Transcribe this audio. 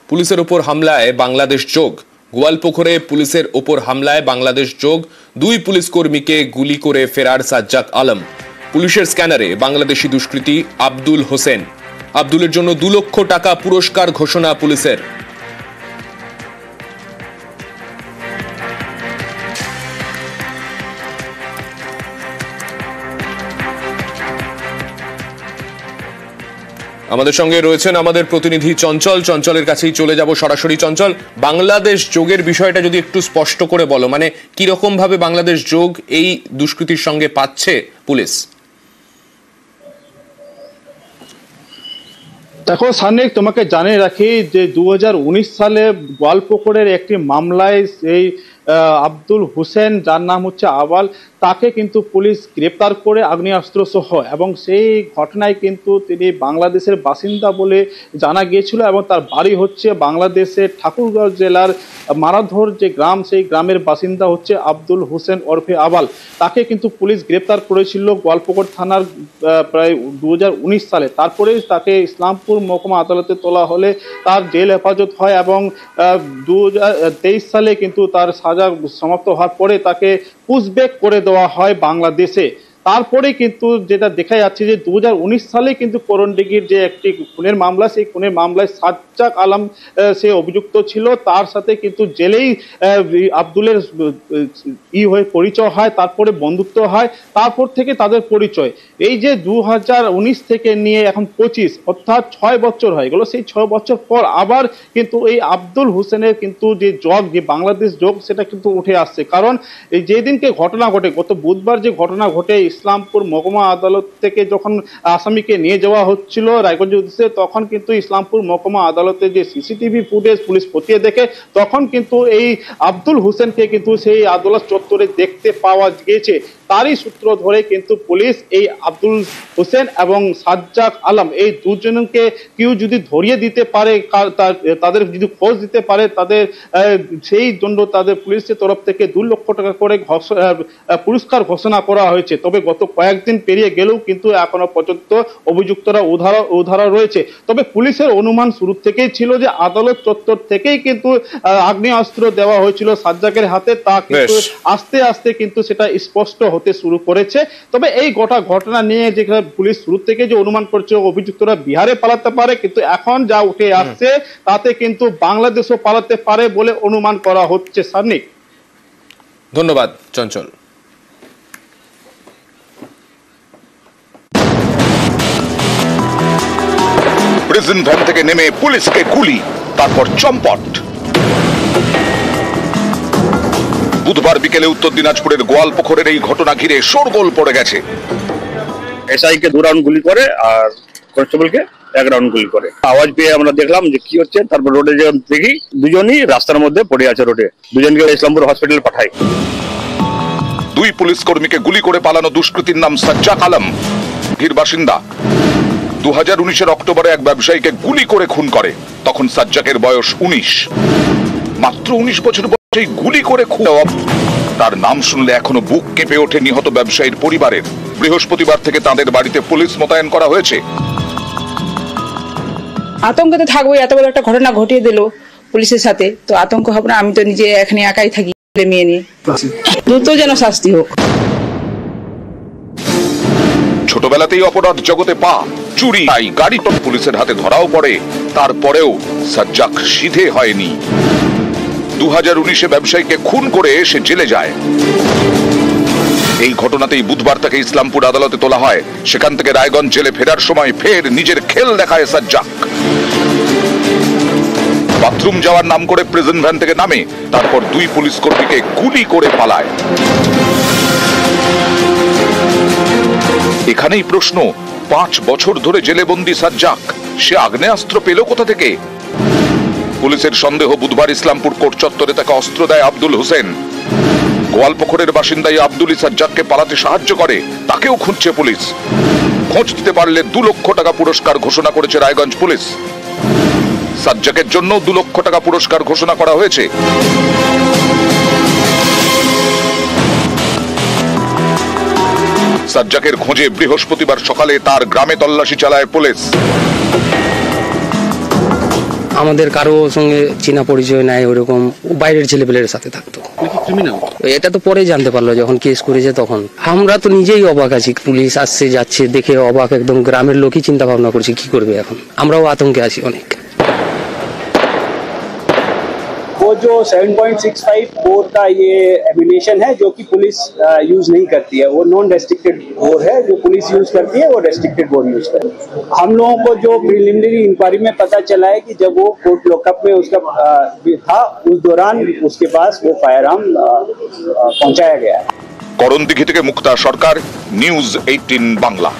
পুলিশের ওপর হামলায় বাংলাদেশ যোগ। গোয়ালপুকুরে পুলিশের ওপর হামলায় বাংলাদেশ যোগ। 2 পুলিশ কর্মীকে গুলি করে ফেরার সাজ্জাক আলম। পুলিশের স্ক্যানারে বাংলাদেশি দুষ্কৃতী আব্দুল হোসেন। আব্দুলের জন্য 2 লক্ষ টাকা পুরস্কার ঘোষণা পুলিশের। আমাদের সঙ্গে রয়েছেন আমাদের প্রতিনিধি চঞ্চল। চঞ্চলের কাছেই চলে যাব সরাসরি। চঞ্চল, বাংলাদেশ যোগের বিষয়টা যদি একটু স্পষ্ট করে বলো, মানে কিরকম ভাবে বাংলাদেশ যোগ এই দুষ্কৃতির সঙ্গে পাচ্ছে পুলিশ? দেখো সানিক, তোমাকে জানিয়ে রাখি যে 2019 সালে গোয়ালপুকুরের একটি মামলায় সেই আব্দুল হোসেন, যার নাম হচ্ছে আওয়াল, তাকে কিন্তু পুলিশ গ্রেপ্তার করে আগ্নেয়াস্ত্র সহ, এবং সেই ঘটনায় কিন্তু তিনি বাংলাদেশের বাসিন্দা বলে জানা গিয়েছিল এবং তার বাড়ি হচ্ছে বাংলাদেশের ঠাকুরগাঁও জেলার মারাধর যে গ্রাম, সেই গ্রামের বাসিন্দা হচ্ছে আব্দুল হোসেন ওরফে আওয়াল। তাকে কিন্তু পুলিশ গ্রেপ্তার করেছিল গোয়ালপুকুর থানার প্রায় 2019 সালে। তারপরে তাকে ইসলামপুর মহকুমা আদালতে তোলা হলে তার জেল হেফাজত হয় এবং 2023 সালে কিন্তু তার সাজা সমাপ্ত হওয়ার পরে তাকে পুশব্যাক করে দেওয়া হয় বাংলাদেশে। তারপরে কিন্তু যেটা দেখা যাচ্ছে যে 2019 সালে কিন্তু করণডিঘির যে একটি খুনের মামলা, সেই খুনের মামলায় সাজ্জাক আলম সে অভিযুক্ত ছিল। তার সাথে কিন্তু জেলেই আব্দুলের হয়ে পরিচয় হয়, তারপরে বন্ধুত্ব হয়, তারপর থেকে তাদের পরিচয়। এই যে 2019 থেকে নিয়ে এখন 25, অর্থাৎ 6 বছর হয়ে গেল। সেই 6 বছর পর আবার কিন্তু এই আব্দুল হোসেনের কিন্তু যে যোগ, যে বাংলাদেশ যোগ, সেটা কিন্তু উঠে আসছে। কারণ এই যেদিনকে ঘটনা ঘটে, গত বুধবার যে ঘটনা ঘটে, ইসলামপুর মহকুমা আদালত থেকে যখন আসামিকে নিয়ে যাওয়া হচ্ছিল রায়গঞ্জ উদ্দেশ্যে, তখন কিন্তু ইসলামপুর মহকুমা আদালতে যে সিসিটিভি ফুটেজ পুলিশ খতিয়ে দেখে, তখন কিন্তু এই আব্দুল হোসেনকে কিন্তু সেই আদালত চত্বরে দেখতে পাওয়া গিয়েছে। তারই সূত্র ধরে কিন্তু পুলিশ এই আব্দুল হোসেন এবং সাজ্জাক আলম, এই দুজনকে কেউ যদি ধরিয়ে দিতে পারে, তাদের যদি খোঁজ দিতে পারে, তাদের সেই জন্য তাদের পুলিশের তরফ থেকে 2 লক্ষ টাকা করে পুরস্কার ঘোষণা করা হয়েছে। তবে গত কয়েকদিন পেরিয়ে গেলেও কিন্তু এখনো পর্যন্ত অভিযুক্তরা উধারা রয়েছে। তবে পুলিশের অনুমান শুরু থেকেই ছিল যে আদালত চত্বর থেকেই কিন্তু আগ্নেয়াস্ত্র দেওয়া হয়েছিল সাজ্জাকের হাতে। তা কিন্তু আস্তে আস্তে কিন্তু সেটা স্পষ্ট হতে শুরু করেছে। তবে এই গোটা ঘটনা নিয়ে যে পুলিশ শুরু থেকে যে অনুমান করছে অভিযুক্তরা বিহারে পালাতে পারে, কিন্তু এখন যা উঠে আসছে তাতে কিন্তু বাংলাদেশও পালাতে পারে বলে অনুমান করা হচ্ছে। সানিক, ধন্যবাদ চঞ্চল। প্রিজন ভ্যান থেকে নেমে পুলিশকে গুলি, তারপর চম্পট। বুধবার বিকেলে উত্তর দিনাজপুরের গোয়ালপুকুরের এই ঘটনা ঘিরে শোরগোল পড়ে গেছে। এসআই কে 2 রাউন্ড গুলি করে আর কনস্টেবলকে 1 রাউন্ড গুলি করে। আওয়াজ পেয়ে আমরা দেখলাম যে কি হচ্ছে, তারপর রোডে যে দেখি দুজনই রাস্তার মধ্যে পড়ে আছে রোডে। দুজনকে ইসলামপুর হসপিটালে পাঠাই। 2 পুলিশ কর্মীকে গুলি করে পালানো দুষ্কৃতীর নাম সাজ্জাক আলম, গির বাসিন্দা। 2019 অক্টোবরে এক ব্যবসায়ীকে গুলি করে খুন করে। তখন সাজ্জাকের বয়স 19। মাত্র 19 বছর বয়সে গুলি করে খুন। তার নাম শুনলে এখনো বুক কেঁপে ওঠে নিহত ব্যবসায়ীর পরিবারের। বৃহস্পতিবার থেকে তাদের বাড়িতে পুলিশ মোতায়েন করা হয়েছে। আতঙ্কতে থাকবো, এত বড় একটা ঘটনা ঘটিয়ে দিল পুলিশের সাথে, তো আতঙ্ক হবে না? আমি তো নিজে এখানে একাই থাকি মেয়ে নিয়ে। দ্রুত যেন শাস্তি হোক। ছোটবেলাতেই অপরাধ জগতে পা, চুরি, গাড়ি পুলিশের হাতে ধরাও পড়ে। তারপরেও সাজ্জাক সিধে হয়নি। 2019 ব্যবসায়ীকে খুন করে সে জেলে যায়। এই ঘটনাতেই বুধবার তাকে ইসলামপুর আদালতে তোলা হয়। সেখান থেকে রায়গঞ্জ জেলে ফেরার সময় ফের নিজের খেল দেখায় সাজ্জাক। বাথরুম যাওয়ার নাম করে প্রিজন ভ্যান থেকে নামে, তারপর 2 পুলিশ কর্মীকে গুলি করে পালায়। এখানেই প্রশ্ন, 5 বছর ধরে জেলে বন্দী সাজ্জাক, সে আগ্নেয়াস্ত্র পেল কোথা থেকে? পুলিশের সন্দেহ, বুধবার ইসলামপুর কোর্ট চত্বরে তাকে অস্ত্র দেয় আব্দুল হোসেন। গোয়ালপুকুরের বাসিন্দা আব্দুল সাজ্জাককে পালাতে সাহায্য করে, তাকেও খুঁজছে পুলিশ। খোঁজ দিতে পারলে 2 লক্ষ টাকা পুরস্কার ঘোষণা করেছে রায়গঞ্জ পুলিশ। সাজ্জাকের জন্য 2 লক্ষ টাকা পুরস্কার ঘোষণা করা হয়েছে। সাজ্জাকের খোঁজে বৃহস্পতিবার সকালে তার গ্রামে তল্লাশি চালায় পুলিশ। আমাদের কারো সঙ্গে চেনা পরিচয় নাই, ওরকম বাইরের ছেলেপেলের সাথে থাকতো। এটা তো পরে জানতে পারলো যখন কেস করেছে তখন। আমরা তো নিজেই অবাক আছি, পুলিশ আসছে যাচ্ছে দেখে অবাক, একদম গ্রামের লোকই চিন্তা ভাবনা করছে কি করবে এখন, আমরাও আতঙ্কে আছি অনেক। वो जो 7.65 बोर का ये एमिनेशन है जो कि पुलिस यूज नहीं करती है, वो नॉन रेस्ट्रिक्टेड बोर है। जो पुलिस यूज करती है वो रेस्ट्रिक्टेड बोर यूज करती है। हम लोगों को जो प्रिलिमिनरी इंक्वायरी में पता चला है कि जब वो कोर्ट लॉकअप में उसका था, उस दौरान उसके पास वो फायर आर्म पहुंचाया गया है। করণদিঘি থেকে মুক্তা সরকার, নিউজ 18 বাংলা।